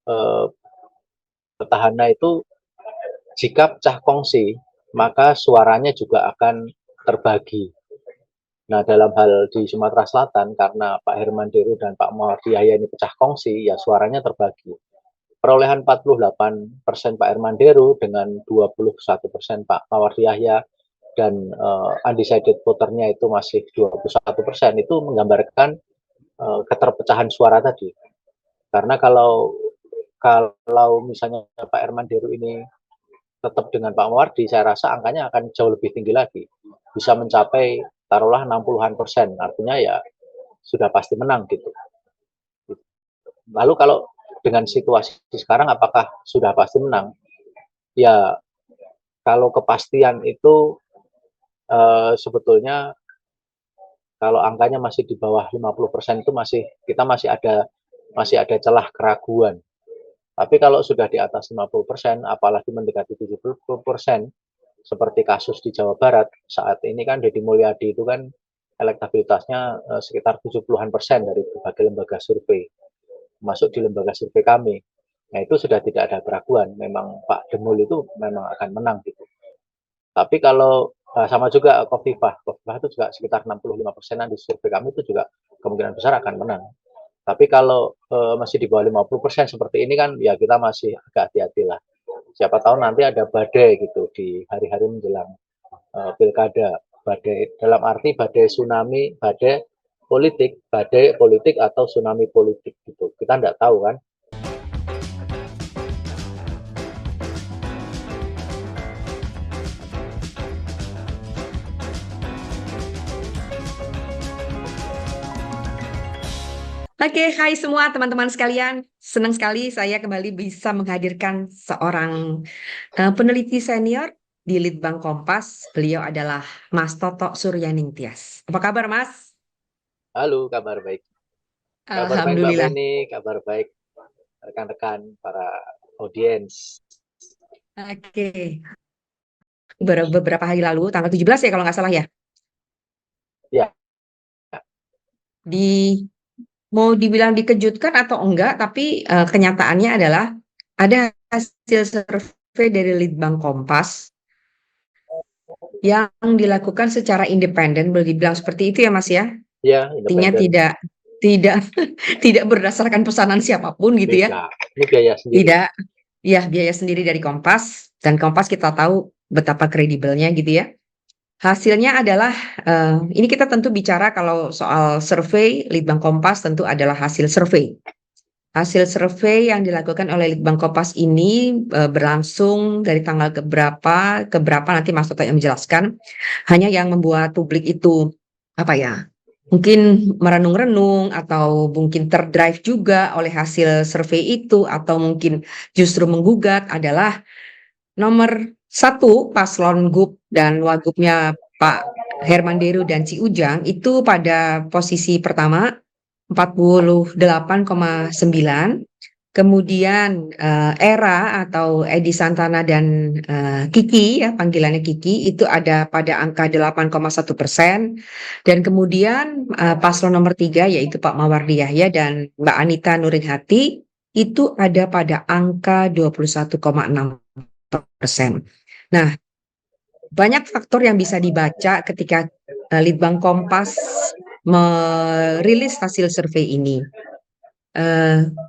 eh, petahana itu jika pecah kongsi, maka suaranya juga akan terbagi. Nah, dalam hal di Sumatera Selatan, karena Pak Herman Deru dan Pak Muhammad Yahya ini pecah kongsi, ya suaranya terbagi. Perolehan 48% Pak Herman Deru dengan 21% Pak Muhammad Yahya dan undecided voternya itu masih 21%, itu menggambarkan keterpecahan suara tadi. Karena kalau misalnya Pak Herman Deru ini tetap dengan Pak Mawardi, saya rasa angkanya akan jauh lebih tinggi lagi. Bisa mencapai taruhlah 60-an%. Artinya ya sudah pasti menang gitu. Lalu kalau dengan situasi sekarang apakah sudah pasti menang? Ya kalau kepastian itu sebetulnya kalau angkanya masih di bawah 50% itu kita masih ada celah keraguan. Tapi kalau sudah di atas 50%, apalagi mendekati 70%, seperti kasus di Jawa Barat, saat ini kan Deddy Mulyadi itu kan elektabilitasnya sekitar 70-an% dari berbagai lembaga survei, masuk di lembaga survei kami. Nah itu sudah tidak ada keraguan, memang Pak Demul itu memang akan menang gitu. Tapi kalau sama juga Kofifah itu juga sekitar 65%an di survei kami itu juga kemungkinan besar akan menang. Tapi kalau masih di bawah 50% seperti ini kan ya kita masih agak hati-hati lah. Siapa tahu nanti ada badai gitu di hari-hari menjelang pilkada. Badai dalam arti badai politik atau tsunami politik gitu. Kita tidak tahu kan. Oke, hai semua teman-teman sekalian. Senang sekali saya kembali bisa menghadirkan seorang peneliti senior di Litbang Kompas. Beliau adalah Mas Toto Suryaningtyas. Apa kabar, Mas? Halo, kabar baik. Kabar baik Mbak Alhamdulillah. Beni, kabar baik rekan-rekan para audiens. Oke. Beberapa hari lalu, tanggal 17 ya kalau nggak salah ya, Ya, di mau dibilang dikejutkan atau enggak, tapi kenyataannya adalah ada hasil survei dari Litbang Kompas yang dilakukan secara independen, boleh dibilang seperti itu ya Mas ya. ya Artinya independen. tidak tidak berdasarkan pesanan siapapun gitu ya. Tidak, ini biaya sendiri. Tidak, ya biaya sendiri dari Kompas, dan Kompas kita tahu betapa kredibelnya gitu ya. Hasilnya adalah ini kita tentu bicara kalau soal survei Litbang Kompas tentu adalah hasil survei. Hasil survei yang dilakukan oleh Litbang Kompas ini berlangsung dari tanggal ke berapa nanti Mas Toto yang menjelaskan. Hanya yang membuat publik itu apa ya? Mungkin merenung-renung atau mungkin terdrive juga oleh hasil survei itu atau mungkin justru menggugat adalah nomor satu paslon GUP dan Wagubnya Pak Herman Deru dan Ci Ujang itu pada posisi pertama 48,9. Kemudian Era atau Edi Santana dan Kiki ya panggilannya Kiki itu ada pada angka 8,1%. Dan kemudian paslon nomor 3 yaitu Pak Mawardi Yahya dan Mbak Anita Nuringhati itu ada pada angka 21,6%. Nah, banyak faktor yang bisa dibaca ketika Litbang Kompas merilis hasil survei ini.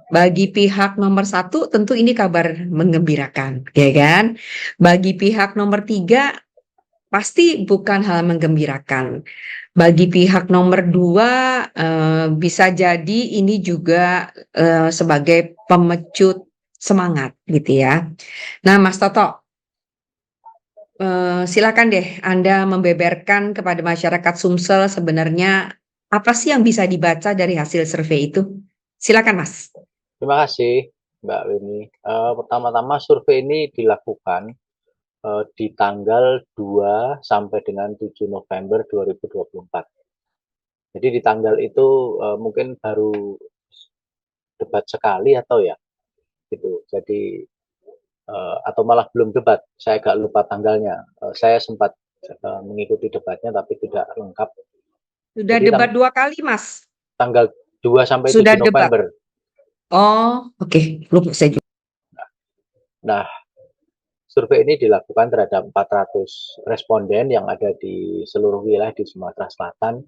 Bagi pihak nomor satu tentu ini kabar menggembirakan, ya kan? Bagi pihak nomor tiga pasti bukan hal menggembirakan. Bagi pihak nomor dua bisa jadi ini juga sebagai pemecut semangat gitu ya. Nah, Mas Toto, silakan deh Anda membeberkan kepada masyarakat Sumsel sebenarnya apa sih yang bisa dibaca dari hasil survei itu? Silakan, Mas. Terima kasih Mbak Weni. Pertama-tama survei ini dilakukan di tanggal 2 sampai dengan 7 November 2024. Jadi di tanggal itu mungkin baru debat sekali atau ya gitu. Jadi atau malah belum debat. Saya agak lupa tanggalnya. Saya sempat mengikuti debatnya tapi tidak lengkap. Sudah Jadi debat 2 kali, Mas. tanggal 2 sampai Sudah 7 debat. November. Oh, oke. Lupa saya juga. Nah, survei ini dilakukan terhadap 400 responden yang ada di seluruh wilayah di Sumatera Selatan.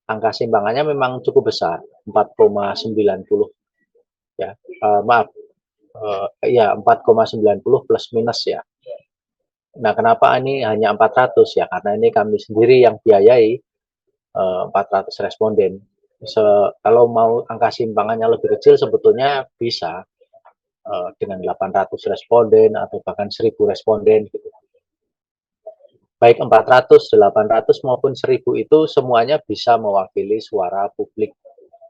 Angka simpangannya memang cukup besar, 4,90 ya. Maaf, ya 4,90 plus minus ya. Nah, kenapa ini hanya 400 ya? Karena ini kami sendiri yang biayai 400 responden. Kalau mau angka simpangannya lebih kecil sebetulnya bisa dengan 800 responden atau bahkan 1000 responden gitu. Baik 400, 800 maupun 1000 itu semuanya bisa mewakili suara publik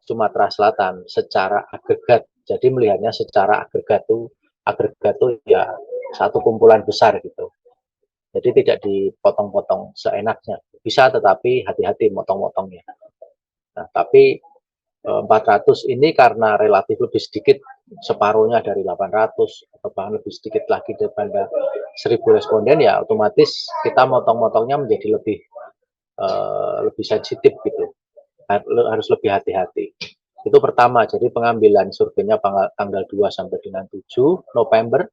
Sumatera Selatan secara agregat. Jadi melihatnya secara agregat tuh ya satu kumpulan besar gitu. Jadi tidak dipotong-potong seenaknya. Bisa tetapi hati-hati motong-motongnya. Nah, tapi 400 ini karena relatif lebih sedikit, separuhnya dari 800 atau bahkan lebih sedikit lagi daripada 1000 responden, ya otomatis kita motong-motongnya menjadi lebih sensitif gitu, harus lebih hati-hati. Itu pertama, jadi pengambilan surveinya tanggal 2 sampai dengan 7 November,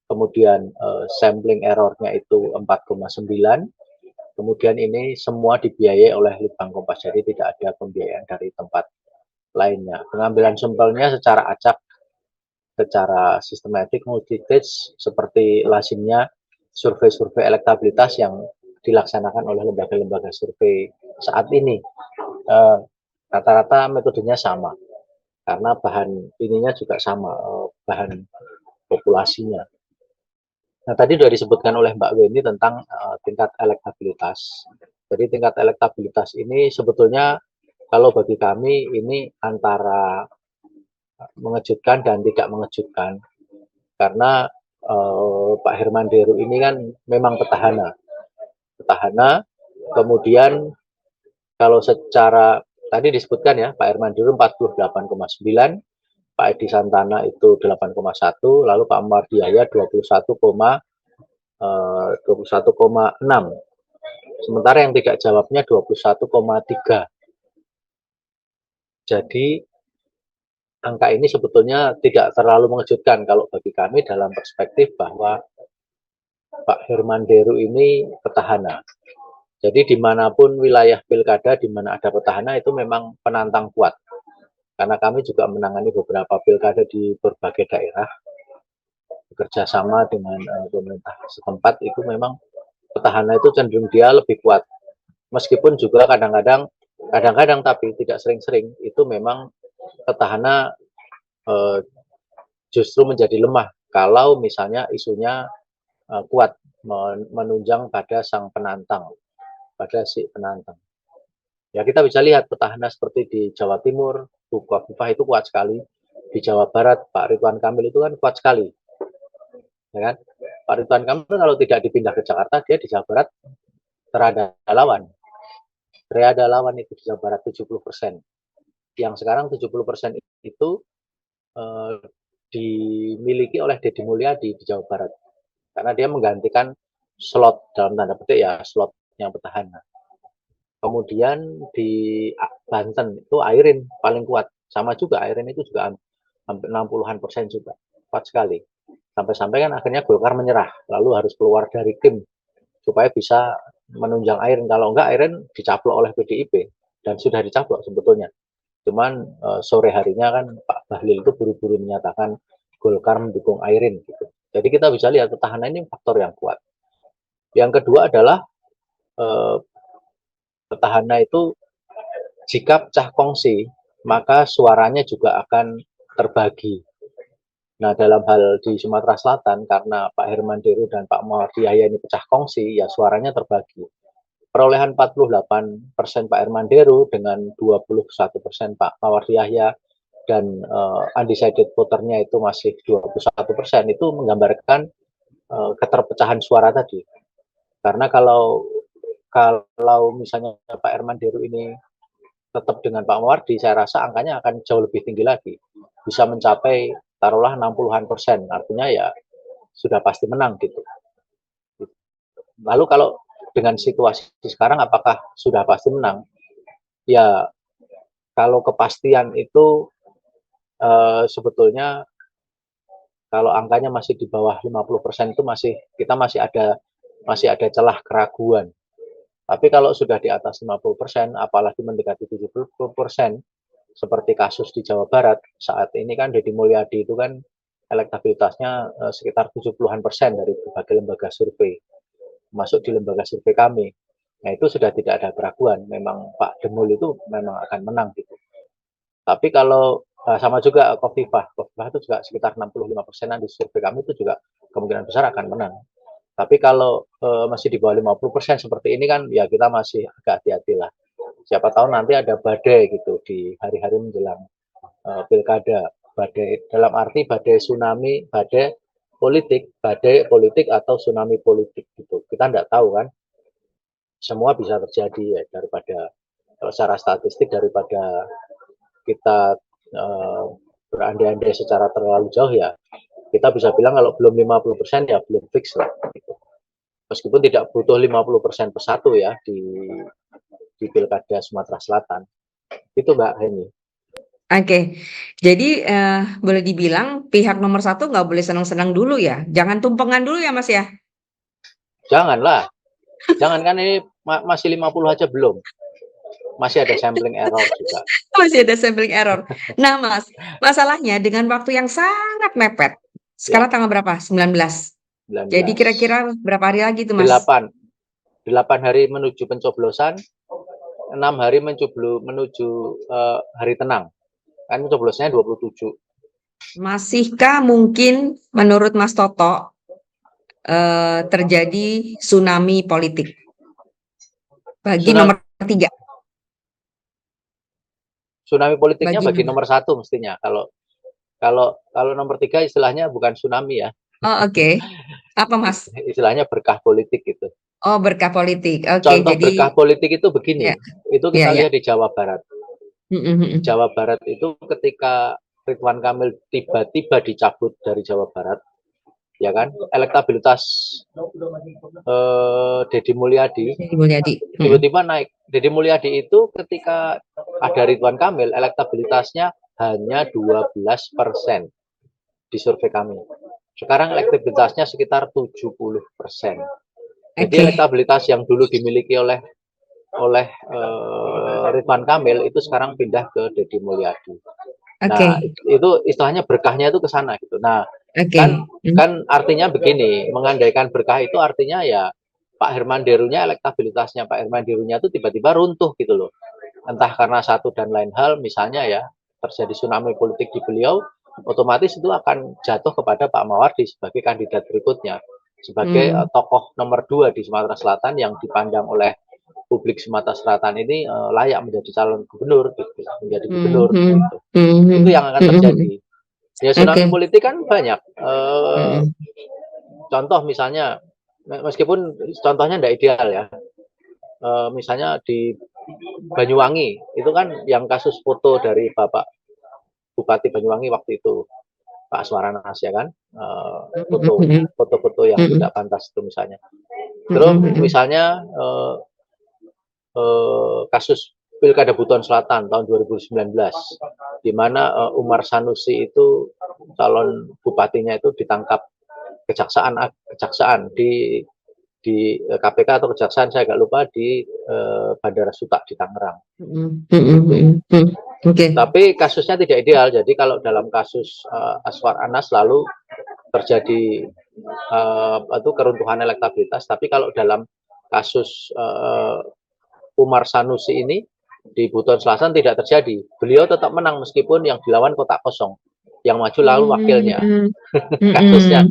kemudian sampling errornya itu 4,9, kemudian ini semua dibiayai oleh Litbang Kompas, jadi tidak ada pembiayaan dari tempat lainnya. Pengambilan sampelnya secara acak, secara sistematik, multistage, seperti lazimnya survei-survei elektabilitas yang dilaksanakan oleh lembaga-lembaga survei saat ini. Rata-rata metodenya sama, karena bahan ininya juga sama, bahan populasinya. Nah, tadi sudah disebutkan oleh Mbak Weni tentang tingkat elektabilitas. Jadi tingkat elektabilitas ini sebetulnya kalau bagi kami ini antara mengejutkan dan tidak mengejutkan, karena Pak Herman Deru ini kan memang petahana, kemudian kalau secara tadi disebutkan ya, Pak Herman Deru 48,9, Pak Edi Santana itu 8,1, lalu Pak Mardiaya 21,6. Sementara yang tidak jawabnya 21,3. Jadi angka ini sebetulnya tidak terlalu mengejutkan kalau bagi kami dalam perspektif bahwa Pak Herman Deru ini petahana. Jadi dimanapun wilayah pilkada di mana ada petahana itu memang penantang kuat. Karena kami juga menangani beberapa pilkada di berbagai daerah, bekerja sama dengan pemerintah setempat, itu memang petahana itu cenderung dia lebih kuat. Meskipun juga kadang-kadang tapi tidak sering-sering, itu memang petahana justru menjadi lemah kalau misalnya isunya kuat menunjang pada sang penantang, pada si penantang. Ya kita bisa lihat petahana seperti di Jawa Timur, Bu Khofifah itu kuat sekali. Di Jawa Barat, Pak Ridwan Kamil itu kan kuat sekali. Ya kan? Pak Ridwan Kamil kalau tidak dipindah ke Jakarta, dia di Jawa Barat terada lawan. Terada lawan itu di Jawa Barat 70%. Yang sekarang 70% itu dimiliki oleh Deddy Mulyadi di Jawa Barat. Karena dia menggantikan slot dalam tanda petik ya, slot yang petahana. Kemudian di Banten itu Airin paling kuat. Sama juga Airin itu juga hampir 60-an% juga. Kuat sekali. Sampai-sampai kan akhirnya Golkar menyerah. Lalu harus keluar dari tim supaya bisa menunjang Airin. Kalau enggak Airin dicaplok oleh PDIP. Dan sudah dicaplok sebetulnya. Cuman sore harinya kan Pak Bahlil itu buru-buru menyatakan Golkar mendukung Airin gitu. Jadi kita bisa lihat petahana ini faktor yang kuat. Yang kedua adalah petahana itu jika pecah kongsi, maka suaranya juga akan terbagi. Nah, dalam hal di Sumatera Selatan, karena Pak Herman Deru dan Pak Muhammad ini pecah kongsi, ya suaranya terbagi. Perolehan 48% Pak Herman Deru dengan 21% Pak Mawar Yahya dan undecided voternya itu masih 21%, itu menggambarkan keterpecahan suara tadi. Karena kalau misalnya Pak Herman Deru ini tetap dengan Pak Mawardi, saya rasa angkanya akan jauh lebih tinggi lagi. Bisa mencapai taruhlah 60-an%. Artinya ya sudah pasti menang gitu. Lalu kalau dengan situasi sekarang apakah sudah pasti menang? Ya kalau kepastian itu sebetulnya kalau angkanya masih di bawah 50% itu kita masih ada celah keraguan. Tapi kalau sudah di atas 50%, apalagi mendekati 70%, seperti kasus di Jawa Barat saat ini kan Deddy Mulyadi itu kan elektabilitasnya sekitar 70-an persen dari berbagai lembaga survei, masuk di lembaga survei kami. Nah itu sudah tidak ada keraguan, memang Pak Demul itu memang akan menang gitu. Tapi kalau sama juga Kofifah itu juga sekitar 65%an di survei kami itu juga kemungkinan besar akan menang. Tapi kalau masih di bawah 50% seperti ini kan ya kita masih agak hati-hati lah. Siapa tahu nanti ada badai gitu di hari-hari menjelang pilkada. Badai dalam arti badai tsunami, badai politik atau tsunami politik gitu. Kita tidak tahu kan. Semua bisa terjadi ya daripada secara statistik daripada kita berandai-andai secara terlalu jauh ya. Kita bisa bilang kalau belum 50% ya belum fix lah. Gitu. Meskipun tidak butuh 50% persatu ya di pilkada Sumatera Selatan. Itu Mbak Heni. Oke, jadi boleh dibilang pihak nomor satu nggak boleh senang-senang dulu ya, jangan tumpengan dulu ya Mas ya. Janganlah, jangan kan ini masih 50 aja belum, masih ada sampling error juga. Masih ada sampling error. Nah Mas, masalahnya dengan waktu yang sangat mepet. Sekarang Ya, tanggal berapa? 19. Jadi 19. kira-kira berapa hari lagi tuh Mas? 8 hari menuju pencoblosan, 6 hari menuju hari tenang. Kan pencoblosannya 27. Masihkah mungkin menurut Mas Toto terjadi tsunami politik bagi Tsunami, nomor 3? tsunami politiknya Bagi bagi nomor 1 mestinya. Kalau nomor 3 istilahnya bukan tsunami ya. Oh oke. Apa Mas? Istilahnya berkah politik gitu. Oh berkah politik. Oke, Contoh jadi berkah politik itu ya, begini, itu ya, kita ya. lihat di Jawa Barat. Mm-mm. Jawa Barat itu ketika Ridwan Kamil tiba-tiba dicabut dari Jawa Barat, ya kan, elektabilitas Deddy Mulyadi Jadi Mulyadi. tiba-tiba naik. Deddy Mulyadi itu ketika ada Ridwan Kamil, elektabilitasnya hanya 12% di survei kami. Sekarang elektabilitasnya sekitar 70%. Jadi Oke, elektabilitas yang dulu dimiliki oleh Ridwan Kamil itu sekarang pindah ke Deddy Mulyadi. oke, Nah, itu istilahnya berkahnya itu ke sana gitu. Nah, oke. kan kan artinya begini, mengandaikan berkah itu artinya ya Pak Herman Derunya elektabilitasnya Pak Herman Derunya itu tiba-tiba runtuh gitu loh. Entah karena satu dan lain hal, misalnya ya terjadi tsunami politik di beliau, otomatis itu akan jatuh kepada Pak Mawardi sebagai kandidat berikutnya, sebagai tokoh nomor 2 di Sumatera Selatan yang dipandang oleh publik Sumatera Selatan ini layak menjadi calon gubernur, gitu, menjadi gubernur. Gitu. Itu yang akan terjadi. Ya tsunami Oke. politik kan banyak. Contoh misalnya, meskipun contohnya tidak ideal ya, misalnya di Banyuwangi itu kan yang kasus foto dari Bapak Bupati Banyuwangi waktu itu Pak Aswaranas ya kan, foto-foto yang tidak pantas itu misalnya. Terus misalnya kasus Pilkada Buton Selatan tahun 2019, di mana Umar Sanusi itu calon bupatinya itu ditangkap kejaksaan di KPK atau kejaksaan saya agak lupa di Bandara Suta di Tangerang. Oke. Tapi kasusnya tidak ideal. Jadi kalau dalam kasus Aswar Anas lalu terjadi itu keruntuhan elektabilitas. Tapi kalau dalam kasus Umar Sanusi ini di Buton Selatan tidak terjadi. Beliau tetap menang meskipun yang dilawan kotak kosong. Yang maju lalu wakilnya. Kasusnya.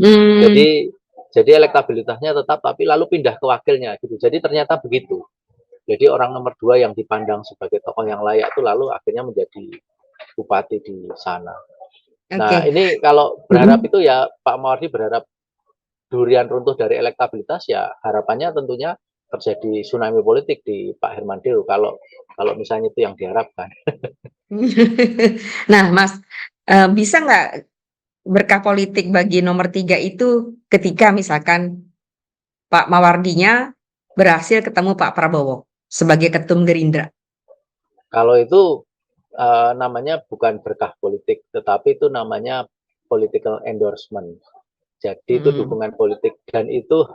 Jadi elektabilitasnya tetap tapi lalu pindah ke wakilnya gitu. Jadi ternyata begitu. Jadi orang nomor 2 yang dipandang sebagai tokoh yang layak itu lalu akhirnya menjadi bupati di sana. Nah, Oke. ini kalau berharap itu ya Pak Mawardi berharap durian runtuh dari elektabilitas ya harapannya tentunya terjadi tsunami politik di Pak Herman Deru kalau misalnya itu yang diharapkan. Nah, Mas, bisa nggak berkah politik bagi nomor 3 itu ketika misalkan Pak Mawardinya berhasil ketemu Pak Prabowo sebagai ketum Gerindra? Kalau itu namanya bukan berkah politik, tetapi itu namanya political endorsement. Jadi itu dukungan politik dan itu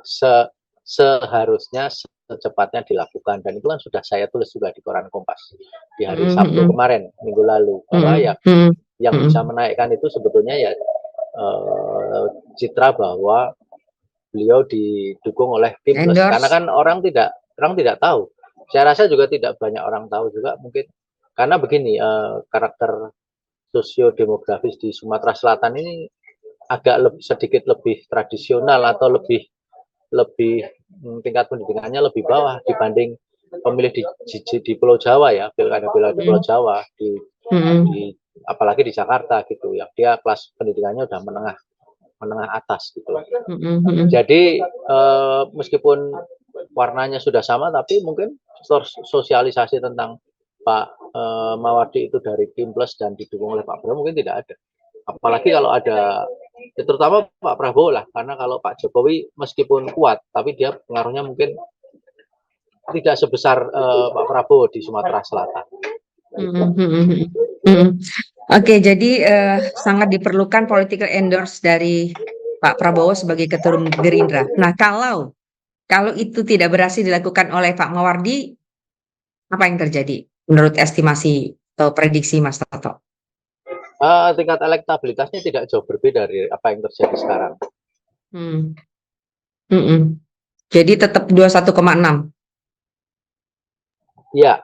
seharusnya secepatnya dilakukan dan itu kan sudah saya tulis juga di koran Kompas di hari Sabtu kemarin minggu lalu bahwa ya yang bisa menaikkan itu sebetulnya ya citra bahwa beliau didukung oleh tim plus karena kan orang tidak tahu. Saya rasa juga tidak banyak orang tahu juga mungkin karena begini karakter sosiodemografis di Sumatera Selatan ini agak sedikit lebih tradisional atau lebih tingkat pendidikannya lebih bawah dibanding pemilih di Pulau Jawa ya, pilkada di Pulau Jawa di apalagi di Jakarta gitu ya. Dia kelas pendidikannya udah menengah atas gitu. Jadi meskipun warnanya sudah sama tapi mungkin sosialisasi tentang Pak Mawardi itu dari tim plus dan didukung oleh Pak Prabowo mungkin tidak ada. Apalagi kalau ada ya terutama Pak Prabowo lah karena kalau Pak Jokowi meskipun kuat tapi dia pengaruhnya mungkin tidak sebesar Pak Prabowo di Sumatera Selatan. Oke, jadi sangat diperlukan political endorse dari Pak Prabowo sebagai ketua umum Gerindra. Nah, kalau itu tidak berhasil dilakukan oleh Pak Mawardi, apa yang terjadi menurut estimasi atau prediksi Mas Toto? Tingkat elektabilitasnya tidak jauh berbeda dari apa yang terjadi sekarang. Jadi tetap 21,6. Ya,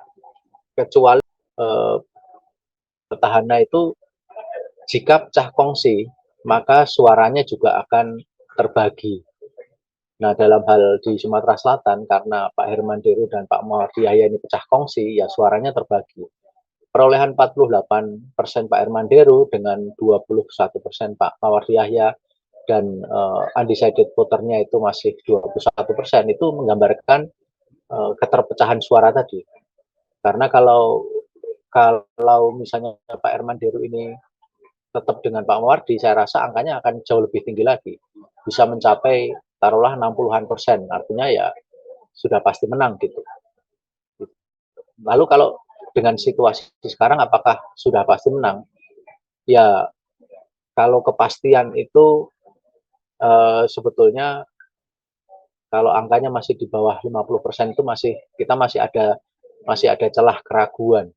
kecuali petahana itu jika pecah kongsi, maka suaranya juga akan terbagi. Nah, dalam hal di Sumatera Selatan, karena Pak Herman Deru dan Pak Mawardi Yahya ini pecah kongsi, ya suaranya terbagi. Perolehan 48% Pak Herman Deru dengan 21% Pak Mawardi Yahya dan undecided voternya itu masih 21%, itu menggambarkan keterpecahan suara tadi. Karena kalau misalnya Pak Herman Deru ini tetap dengan Pak Mawardi, saya rasa angkanya akan jauh lebih tinggi lagi. Bisa mencapai taruhlah 60-an%. Artinya ya sudah pasti menang gitu. Lalu kalau dengan situasi sekarang apakah sudah pasti menang? Ya kalau kepastian itu sebetulnya kalau angkanya masih di bawah 50% itu kita masih ada celah keraguan.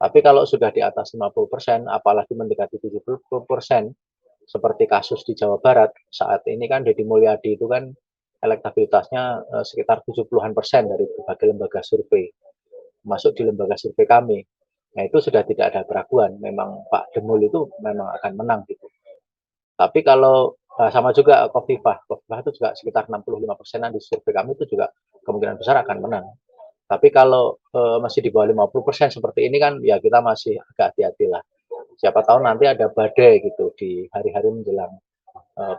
Tapi kalau sudah di atas 50%, apalagi mendekati 70%, seperti kasus di Jawa Barat, saat ini kan Deddy Mulyadi itu kan elektabilitasnya sekitar 70-an% dari berbagai lembaga survei, masuk di lembaga survei kami. Nah itu sudah tidak ada keraguan, memang Pak Demul itu memang akan menang gitu. Tapi kalau sama juga Kofifah itu juga sekitar 65%-an di survei kami itu juga kemungkinan besar akan menang. Tapi kalau masih di bawah 50% seperti ini kan ya kita masih agak hati-hati lah. Siapa tahu nanti ada badai gitu di hari-hari menjelang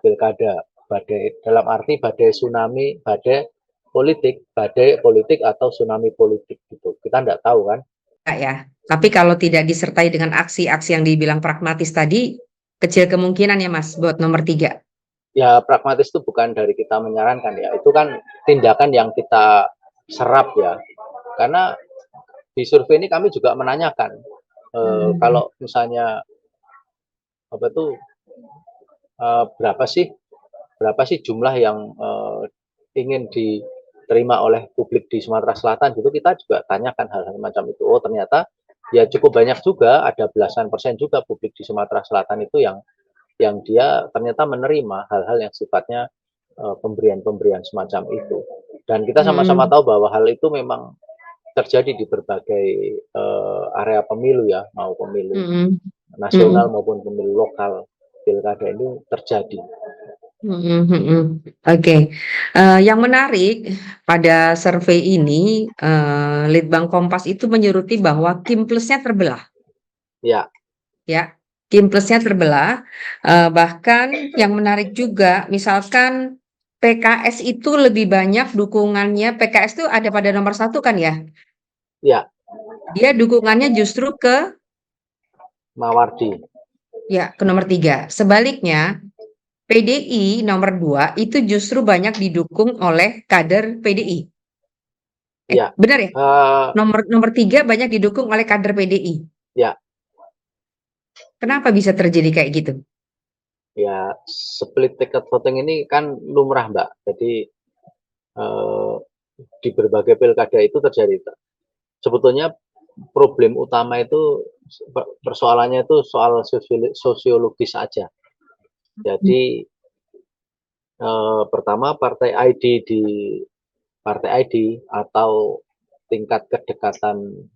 pilkada. Badai dalam arti badai tsunami, badai politik atau tsunami politik gitu. Kita tidak tahu kan. Ya, tapi kalau tidak disertai dengan aksi-aksi yang dibilang pragmatis tadi, kecil kemungkinan ya Mas buat nomor 3. Ya pragmatis itu bukan dari kita menyarankan ya. Itu kan tindakan yang kita serap ya. Karena di survei ini kami juga menanyakan kalau misalnya apa itu berapa sih jumlah yang ingin diterima oleh publik di Sumatera Selatan gitu, kita juga tanyakan hal-hal macam itu. Oh ternyata ya cukup banyak juga, ada belasan persen juga publik di Sumatera Selatan itu yang dia ternyata menerima hal-hal yang sifatnya pemberian semacam itu. Dan kita sama-sama tahu bahwa hal itu memang terjadi di berbagai area pemilu ya, mau pemilu nasional maupun pemilu lokal, pilkada ini terjadi. Oke. Yang menarik pada survei ini, Litbang Kompas itu menyoroti bahwa Kim plusnya terbelah. Ya. Ya, Kim plusnya terbelah. Bahkan yang menarik juga, misalkan PKS itu lebih banyak dukungannya. PKS itu ada pada nomor 1 kan ya? Ya. Dia dukungannya justru ke Mawardi. Ya, ke nomor 3. Sebaliknya, PDI nomor 2 itu justru banyak didukung oleh kader PDI. Ya. Benar ya? Nomor 3 banyak didukung oleh kader PDI. Ya, Kenapa bisa terjadi kayak gitu? Ya, split ticket voting ini kan lumrah, Mbak. Jadi di berbagai pilkada itu terjadi. Sebetulnya problem utama itu persoalannya itu soal sosiologis saja. Jadi pertama partai ID atau tingkat kedekatan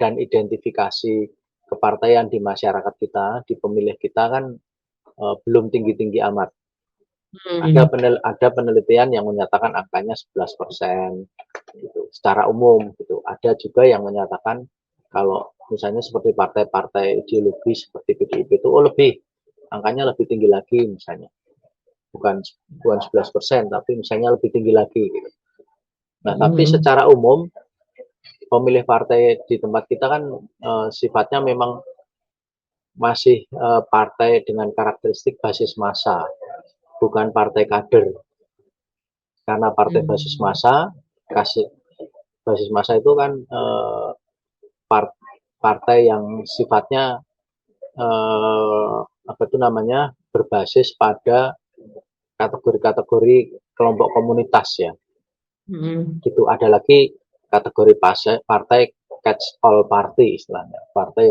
dan identifikasi kepartaian di masyarakat kita, di pemilih kita kan belum tinggi-tinggi amat. Ada penelitian yang menyatakan angkanya 11% gitu, secara umum gitu. Ada juga yang menyatakan kalau misalnya seperti partai-partai ideologis seperti PDIP itu lebih angkanya lebih tinggi lagi misalnya. Bukan bukan 11%, tapi misalnya lebih tinggi lagi gitu. Nah, tapi secara umum pemilih partai di tempat kita kan sifatnya memang masih partai dengan karakteristik basis massa, bukan partai kader. Karena partai basis massa, basis massa itu kan partai yang sifatnya apa itu namanya berbasis pada kategori-kategori kelompok komunitas ya. Gitu. Ada lagi kategori partai catch all party istilahnya, partai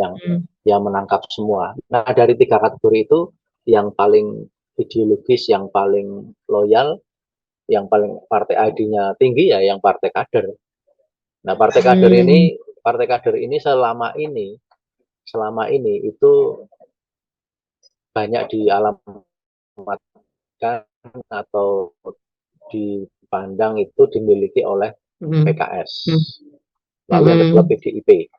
yang menangkap semua. Nah, dari tiga kategori itu yang paling ideologis, yang paling loyal, yang paling partai ID-nya tinggi ya yang partai kader. Nah, partai kader ini selama ini itu banyak dialamatkan atau dipandang itu dimiliki oleh PKS. Lalu yang kedua PDIP.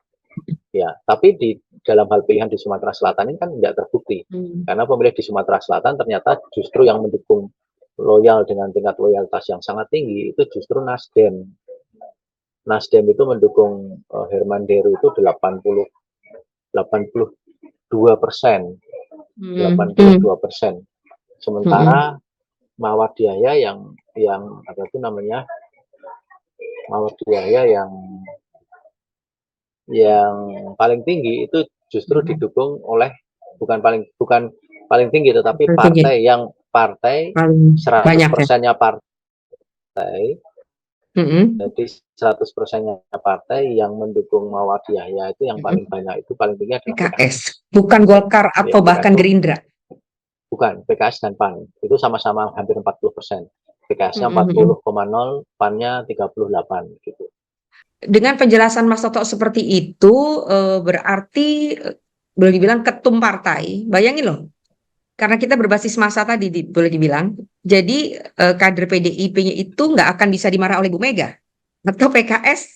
Ya, tapi di dalam hal pilihan di Sumatera Selatan ini kan tidak terbukti. Karena pemilih di Sumatera Selatan ternyata justru yang mendukung loyal dengan tingkat loyalitas yang sangat tinggi itu justru Nasdem. Nasdem itu mendukung Herman Deru itu 82%. 82%. Sementara Mawardiaya yang apa itu namanya? Mawardiaya yang paling tinggi itu justru didukung oleh bukan paling tinggi tetapi partai 100%-nya partai. Jadi 100%-nya partai yang mendukung Mawardiaya itu yang paling banyak itu paling tinggi adalah PKS. Bukan Golkar atau ya, bahkan Gerindra. Bukan, PKS dan PAN. Itu sama-sama hampir 40%. PKS-nya 40,0, PAN-nya 38 gitu. Dengan penjelasan Mas Toto seperti itu, berarti boleh dibilang ketum partai. Bayangin loh, karena kita berbasis massa tadi, boleh dibilang. Jadi kader PDIP-nya itu nggak akan bisa dimarah oleh Bu Mega. Atau PKS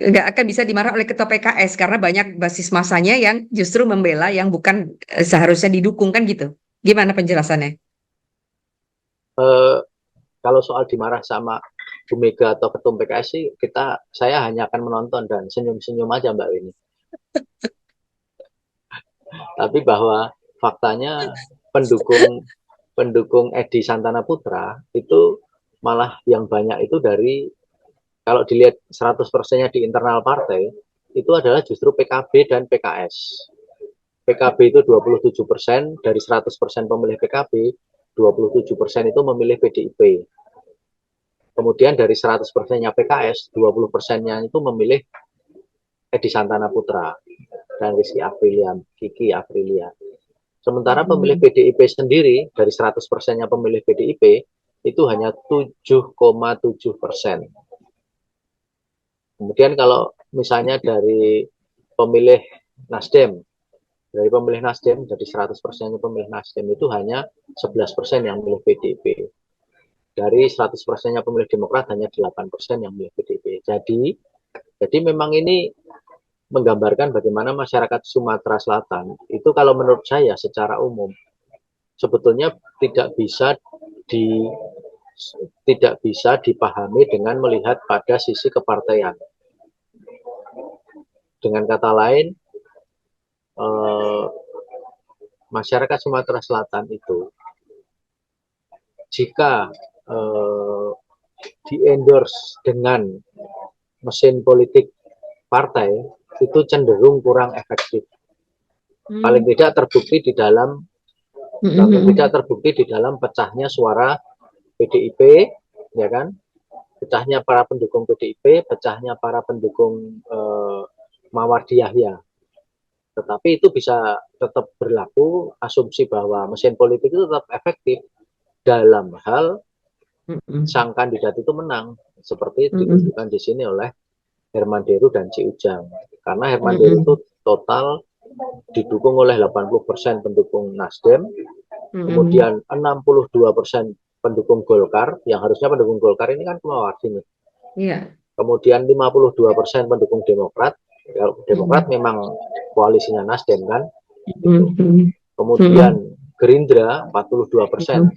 nggak akan bisa dimarah oleh ketua PKS karena banyak basis massanya yang justru membela yang bukan seharusnya didukung kan gitu. Gimana penjelasannya? Kalau soal dimarah sama Bu Mega atau ketum PKS sih, saya hanya akan menonton dan senyum-senyum aja Mbak Winnie. Tapi bahwa faktanya pendukung Edi Santana Putra itu malah yang banyak itu dari kalau dilihat 100%-nya di internal partai itu adalah justru PKB dan PKS. PKB itu 27%, dari 100% pemilih PKB, 27% itu memilih PDIP. Kemudian dari 100%-nya PKS, 20%-nya itu memilih Edi Santana Putra dan Kiki Aprilia. Sementara pemilih PDIP sendiri, dari 100%-nya pemilih PDIP, itu hanya 7,7%. Kemudian kalau misalnya dari pemilih Nasdem, dari 100%-nya pemilih Nasdem itu hanya 11% yang memilih PDIP. Dari 100%-nya pemilih Demokrat hanya 8% yang memilih PDIP. Jadi memang ini menggambarkan bagaimana masyarakat Sumatera Selatan itu kalau menurut saya secara umum sebetulnya tidak bisa dipahami dengan melihat pada sisi kepartaian. Dengan kata lain, masyarakat Sumatera Selatan itu jika di-endorse dengan mesin politik partai itu cenderung kurang efektif. paling Hmm. tidak terbukti di dalam pecahnya suara PDIP, ya kan, pecahnya para pendukung PDIP, pecahnya para pendukung Mawardi Yahya. Tetapi itu bisa tetap berlaku asumsi bahwa mesin politik itu tetap efektif dalam hal sang kandidat itu menang, seperti ditunjukkan di sini oleh Herman Deru dan Ci Ujang. Karena Herman Deru itu total didukung oleh 80% pendukung Nasdem, kemudian 62% pendukung Golkar, yang harusnya pendukung Golkar ini kan Mawardi nih. Iya. Kemudian 52% pendukung Demokrat, Demokrat memang koalisinya Nasdem kan, gitu. Kemudian Gerindra 42%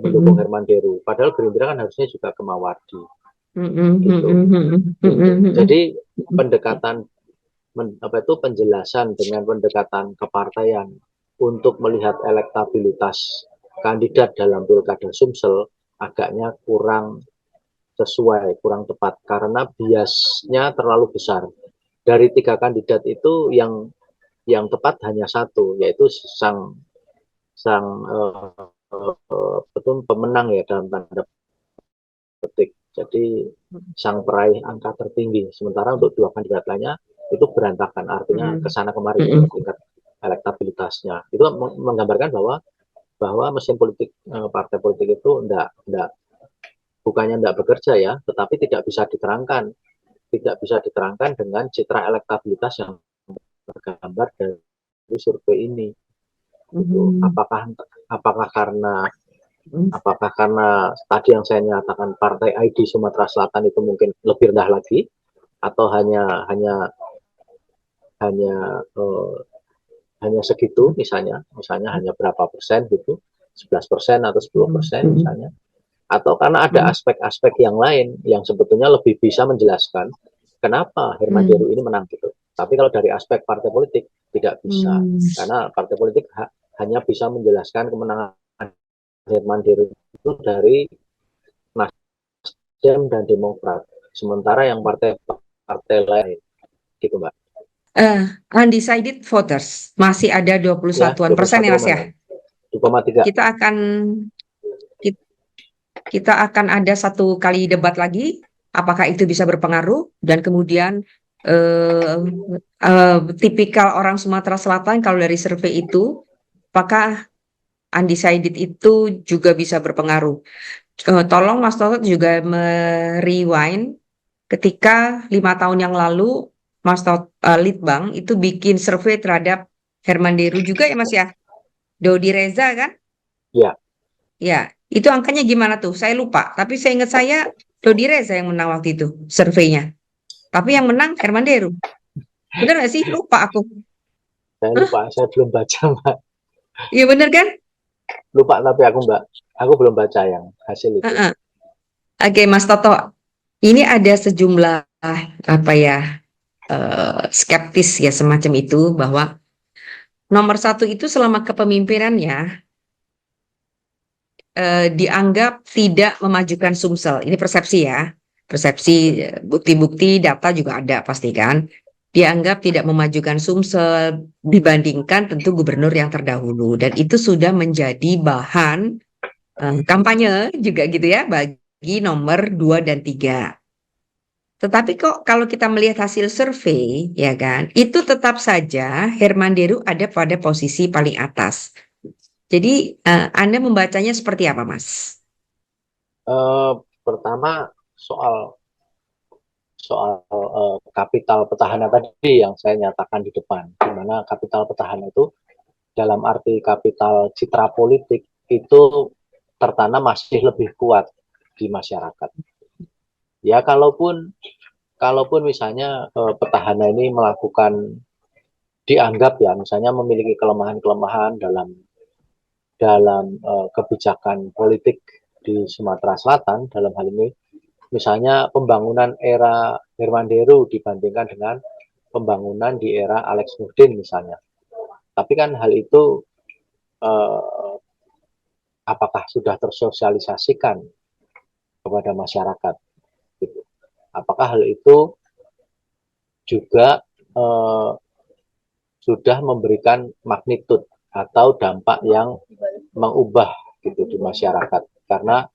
mendukung Herman Deru, padahal Gerindra kan harusnya juga ke Mawardi, gitu. Jadi pendekatan penjelasan dengan pendekatan kepartaian untuk melihat elektabilitas kandidat dalam pilkada Sumsel agaknya kurang sesuai, kurang tepat karena biasnya terlalu besar. Dari 3 kandidat itu yang tepat hanya satu, yaitu sang sang betul pemenang ya dalam tanda petik. Jadi sang peraih angka tertinggi. Sementara untuk 2 kandidat lainnya itu berantakan, artinya kesana kemari gitu tingkat elektabilitasnya. Itu menggambarkan bahwa mesin politik partai politik itu bukannya enggak bekerja ya, tetapi tidak bisa diterangkan dengan citra elektabilitas yang tergambar dari survei ini. Gitu. Apakah karena tadi yang saya nyatakan partai ID Sumatera Selatan itu mungkin lebih rendah lagi, atau hanya hanya hanya hanya segitu, misalnya hanya berapa persen gitu, 11% atau 10% misalnya, atau karena ada aspek-aspek yang lain yang sebetulnya lebih bisa menjelaskan kenapa Herman Deru ini menang gitu. Tapi kalau dari aspek partai politik tidak bisa, karena partai politik hanya bisa menjelaskan kemenangan Herman Deru itu dari Nasdem dan Demokrat. Sementara yang partai-partai lain gitu, Mbak. Undecided voters masih ada 21% Ya, ya Mas ya. 21,3. Kita akan kita akan ada satu kali debat lagi. Apakah itu bisa berpengaruh? Dan kemudian eh, tipikal orang Sumatera Selatan kalau dari survei itu, apakah undecided itu juga bisa berpengaruh? Tolong Mas Toto juga merewind ketika 5 tahun yang lalu Mas Toto, Litbang itu bikin survei terhadap Herman Deru juga ya Mas ya, Dodi Reza kan? Ya, Ya, itu angkanya gimana tuh? Saya lupa. Tapi saya ingat saya Dodi Reza yang menang waktu itu surveinya. Tapi yang menang Herman Deru. Bener nggak sih? Lupa aku. saya Hah? lupa, saya belum baca, Mbak. Iya bener kan? Lupa tapi aku, Mbak. Aku belum baca yang hasil itu. Heeh. Oke, Mas Toto. Ini ada sejumlah apa ya skeptis ya semacam itu bahwa nomor satu itu selama kepemimpinannya dianggap tidak memajukan Sumsel. Ini persepsi ya. Persepsi, bukti-bukti, data juga ada pasti kan. Dianggap tidak memajukan Sumsel dibandingkan tentu gubernur yang terdahulu. Dan itu sudah menjadi bahan kampanye juga gitu ya bagi nomor 2 dan 3. Tetapi kok kalau kita melihat hasil survei, ya kan, itu tetap saja Herman Deru ada pada posisi paling atas. Jadi Anda membacanya seperti apa, Mas? Eh, Pertama soal soal kapital petahana tadi yang saya nyatakan di depan, di mana kapital petahana itu dalam arti kapital citra politik itu tertanam masih lebih kuat di masyarakat. Ya kalaupun misalnya petahana ini melakukan dianggap ya misalnya memiliki kelemahan-kelemahan dalam dalam kebijakan politik di Sumatera Selatan dalam hal ini, misalnya pembangunan era Herman Deru dibandingkan dengan pembangunan di era Alex Nurdin misalnya. Tapi kan hal itu eh, apakah sudah tersosialisasikan kepada masyarakat? Gitu. Apakah hal itu juga sudah memberikan magnitud atau dampak yang mengubah gitu di masyarakat. Karena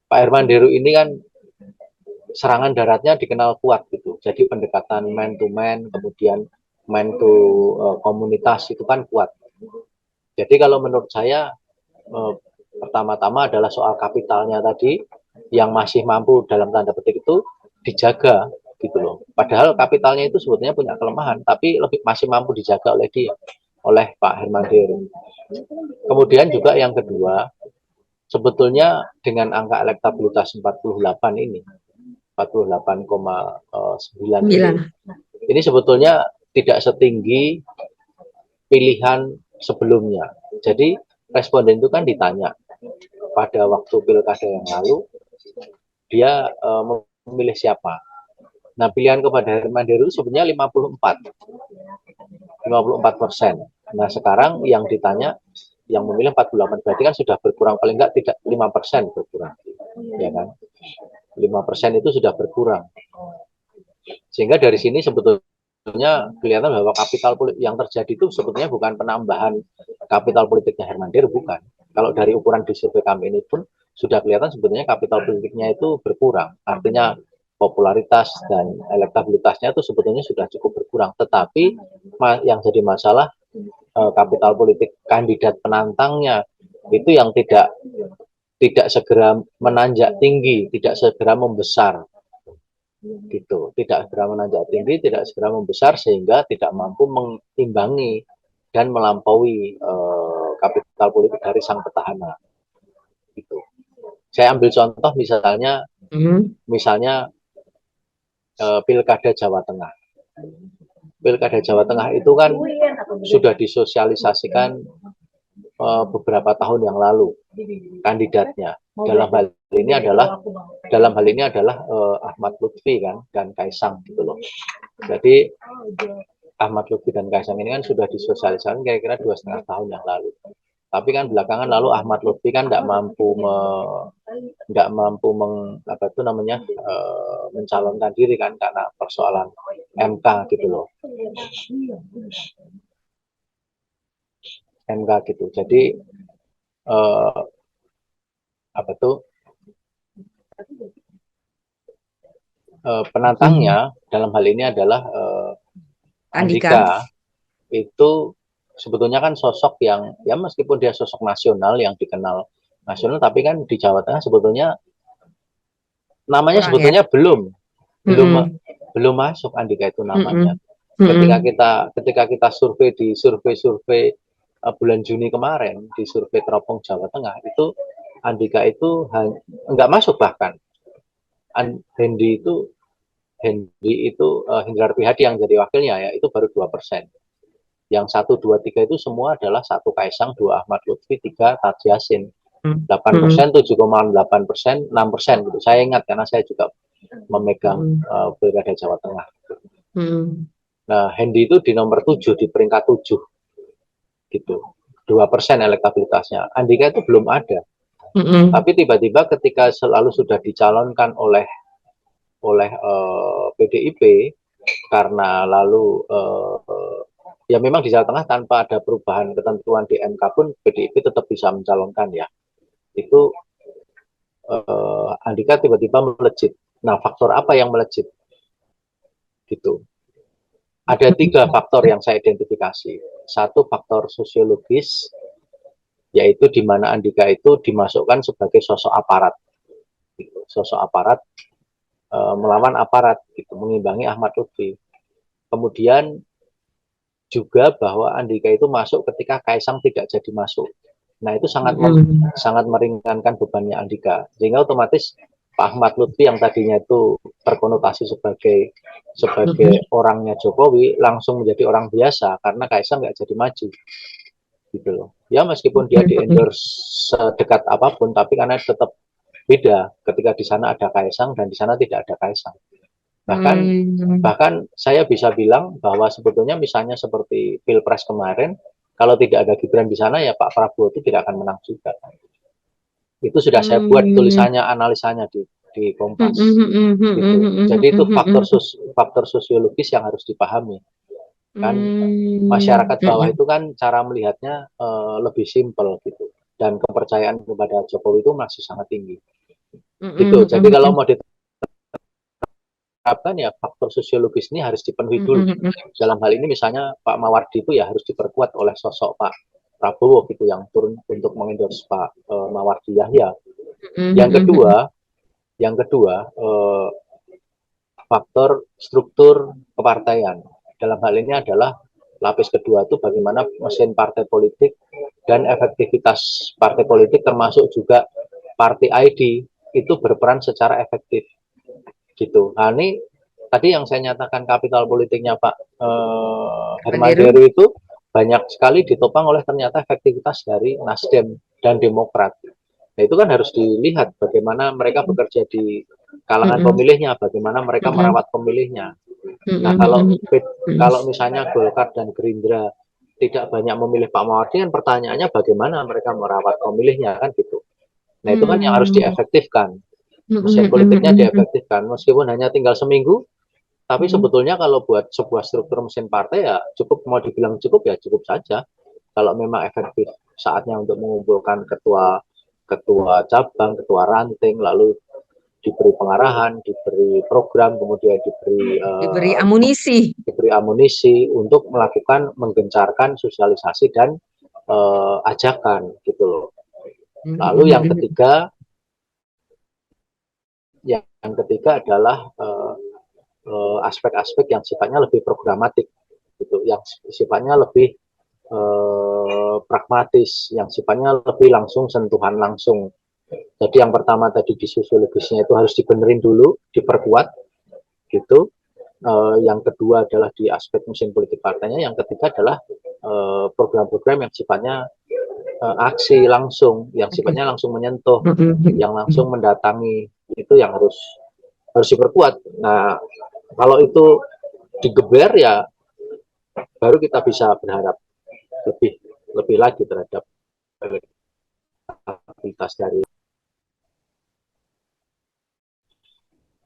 Pak Hermanderu ini kan serangan daratnya dikenal kuat gitu. Jadi pendekatan man to man, kemudian man to komunitas itu kan kuat. Jadi kalau menurut saya pertama-tama adalah soal kapitalnya tadi yang masih mampu dalam tanda petik itu dijaga gitu loh. Padahal kapitalnya itu sebetulnya punya kelemahan, tapi lebih masih mampu dijaga oleh dia, oleh Pak Hermanderu. Kemudian juga yang kedua, sebetulnya dengan angka elektabilitas 48 ini, 48,9 ini sebetulnya tidak setinggi pilihan sebelumnya. Jadi responden itu kan ditanya pada waktu pilkada yang lalu dia memilih siapa. Nah, pilihan kepada Hermanderu sebenarnya 54%. Nah, sekarang yang ditanya yang memilih 48, berarti kan sudah berkurang, paling enggak tidak 5% berkurang, ya kan? 5% itu sudah berkurang. Sehingga dari sini sebetulnya kelihatan bahwa kapital politik yang terjadi itu sebetulnya bukan penambahan kapital politiknya Hermanderu, bukan. Kalau dari ukuran di survei kami ini pun sudah kelihatan sebetulnya kapital politiknya itu berkurang. Artinya popularitas dan elektabilitasnya itu sebetulnya sudah cukup berkurang. Tetapi yang jadi masalah kapital politik kandidat penantangnya itu yang tidak segera menanjak tinggi, tidak segera membesar gitu, tidak segera menanjak tinggi, tidak segera membesar sehingga tidak mampu mengimbangi dan melampaui kapital politik dari sang petahana gitu. Saya ambil contoh misalnya pilkada Jawa Tengah. Pilkada Jawa Tengah itu kan sudah disosialisasikan beberapa tahun yang lalu kandidatnya. Dalam hal ini adalah Ahmad Lutfi kan dan Kaisang gitu loh. Jadi Ahmad Lutfi dan Kaisang ini kan sudah disosialisasikan kira-kira 2,5 tahun yang lalu. Tapi kan belakangan lalu Ahmad Lutfi kan tidak mampu mencalonkan diri kan karena persoalan MK gitu loh. MK gitu. Jadi penantangnya dalam hal ini adalah Andika. Itu sebetulnya kan sosok yang ya meskipun dia sosok nasional yang dikenal nasional, tapi kan di Jawa Tengah sebetulnya namanya sebetulnya belum masuk Andika itu namanya. Ketika kita survei di survei bulan Juni kemarin di survei Teropong Jawa Tengah itu Andika itu enggak masuk, bahkan Hendi itu Hindrar Prihadi yang jadi wakilnya ya itu baru 2%. Yang 1, 2, 3 itu semua adalah 1 Kaisang, 2 Ahmad Lutfi, 3 Taj Yassin. 8%, 7,8%, 6% gitu. Saya ingat karena saya juga memegang pilkada Jawa Tengah. Nah, Hendi itu di nomor 7, di peringkat 7 gitu. 2% elektabilitasnya. Andika itu belum ada. Tapi tiba-tiba ketika selalu sudah dicalonkan oleh PDIP karena lalu ya memang di Jawa Tengah tanpa ada perubahan ketentuan di MK pun PDIP tetap bisa mencalonkan ya. Itu Andika tiba-tiba melejit. Nah, faktor apa yang melejit? Gitu. Ada 3 faktor yang saya identifikasi. 1 faktor sosiologis, yaitu di mana Andika itu dimasukkan sebagai sosok aparat. Gitu. Sosok aparat melawan aparat, gitu, mengimbangi Ahmad Lutfi. Kemudian juga bahwa Andika itu masuk ketika Kaisang tidak jadi masuk. Nah, itu sangat meringankan bebannya Andika. Sehingga otomatis Pak Ahmad Lutfi yang tadinya itu terkonotasi sebagai orangnya Jokowi langsung menjadi orang biasa karena Kaisang nggak jadi maju. Gitu loh. Ya meskipun dia di-endorse sedekat apapun, tapi karena tetap beda ketika di sana ada Kaisang dan di sana tidak ada Kaisang. Bahkan saya bisa bilang bahwa sebetulnya misalnya seperti Pilpres kemarin, kalau tidak ada Gibran di sana ya Pak Prabowo itu tidak akan menang juga. Itu sudah saya buat tulisannya, analisanya di Kompas gitu. Jadi itu faktor sosiologis yang harus dipahami. Kan masyarakat bawah itu kan cara melihatnya lebih simpel gitu, dan kepercayaan kepada Jokowi itu masih sangat tinggi gitu. Jadi kalau mau diterapkan ya faktor sosiologis ini harus dipenuhi dulu. Dalam hal ini misalnya Pak Mawardi itu ya harus diperkuat oleh sosok Pak Prabowo gitu yang turun untuk mengendorse Pak Mawardi Yahya. Yang kedua faktor struktur kepartaian. Dalam hal ini adalah lapis kedua itu bagaimana mesin partai politik dan efektivitas partai politik, termasuk juga partai ID itu berperan secara efektif gitu. Nah ini tadi yang saya nyatakan kapital politiknya Pak Herman Deru itu banyak sekali ditopang oleh ternyata efektivitas dari Nasdem dan Demokrat. Nah itu kan harus dilihat bagaimana mereka bekerja di kalangan pemilihnya, bagaimana mereka merawat pemilihnya. Nah kalau misalnya Golkar dan Gerindra tidak banyak memilih Pak Mawardi, kan pertanyaannya bagaimana mereka merawat pemilihnya kan gitu. Nah itu kan yang harus diefektifkan, mesin politiknya diefektifkan, meskipun hanya tinggal seminggu, tapi sebetulnya kalau buat sebuah struktur mesin partai ya cukup, mau dibilang cukup ya cukup saja. Kalau memang efektif saatnya untuk mengumpulkan ketua cabang, ketua ranting, lalu diberi pengarahan, diberi program, kemudian diberi amunisi untuk melakukan menggencarkan sosialisasi dan ajakan gitu loh. Lalu yang ketiga adalah aspek-aspek yang sifatnya lebih programatik gitu, yang sifatnya lebih pragmatis, yang sifatnya lebih langsung, sentuhan langsung. Jadi yang pertama tadi di sosiologisnya itu harus dibenerin dulu, diperkuat gitu. Yang kedua adalah di aspek mesin politik partainya. Yang ketiga adalah program-program yang sifatnya aksi langsung, yang sifatnya langsung menyentuh, yang langsung mendatangi, itu yang harus diperkuat. Nah kalau itu digeber ya baru kita bisa berharap lebih lagi terhadap aktivitas dari.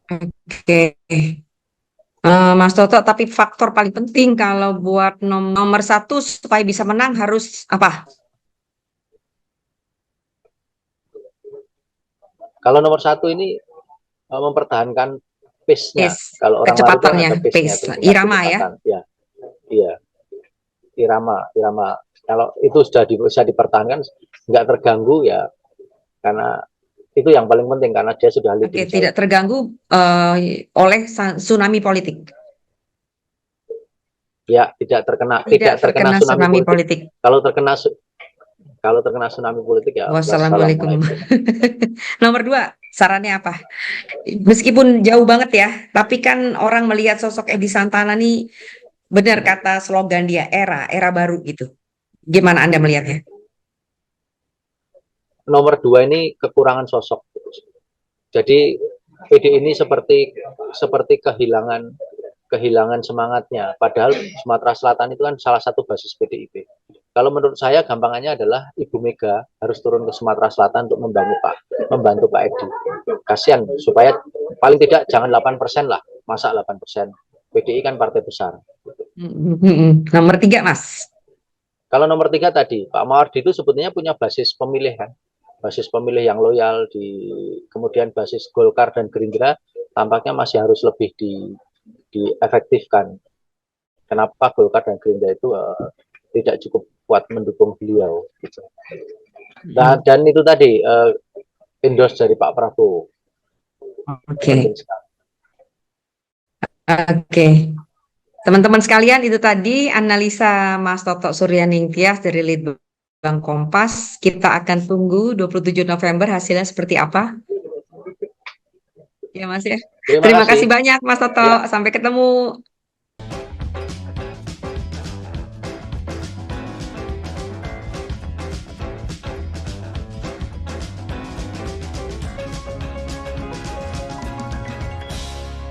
Oke, Mas Toto, tapi faktor paling penting kalau buat nomor satu supaya bisa menang harus apa? Kalau nomor satu ini mempertahankan pace-nya. Kalau orang kecepatannya, ada pace-nya, irama ya. Iya. Irama. Kalau itu sudah bisa dipertahankan, nggak terganggu ya, karena itu yang paling penting, karena dia sudah leading. Tidak terganggu oleh tsunami politik. Ya, tidak terkena tsunami politik. Kalau terkena tsunami politik ya. Wassalamualaikum. Nomor 2, sarannya apa? Meskipun jauh banget ya, tapi kan orang melihat sosok Edi Santana nih, benar kata slogan dia, era baru gitu. Gimana Anda melihatnya? Nomor 2 ini kekurangan sosok. Jadi PD ini seperti kehilangan semangatnya. Padahal Sumatera Selatan itu kan salah satu basis PDIP. Kalau menurut saya gampangannya adalah Ibu Mega harus turun ke Sumatera Selatan untuk membantu Pak Edi. Kasihan, supaya paling tidak jangan 8% lah, masa 8%. PDI kan partai besar. Nomor 3, Mas. Kalau nomor 3 tadi, Pak Mawardi itu sebetulnya punya basis pemilih kan. Basis pemilih yang loyal, kemudian basis Golkar dan Gerindra tampaknya masih harus lebih diefektifkan. Kenapa Golkar dan Gerindra itu tidak cukup kuat mendukung beliau gitu. Dan itu tadi endorse dari Pak Prabowo. Oke. Teman-teman sekalian, itu tadi analisa Mas Toto Suryaningtyas dari Litbang Kompas. Kita akan tunggu 27 November hasilnya seperti apa. Ya Mas ya. Terima kasih banyak Mas Toto. Ya. Sampai ketemu.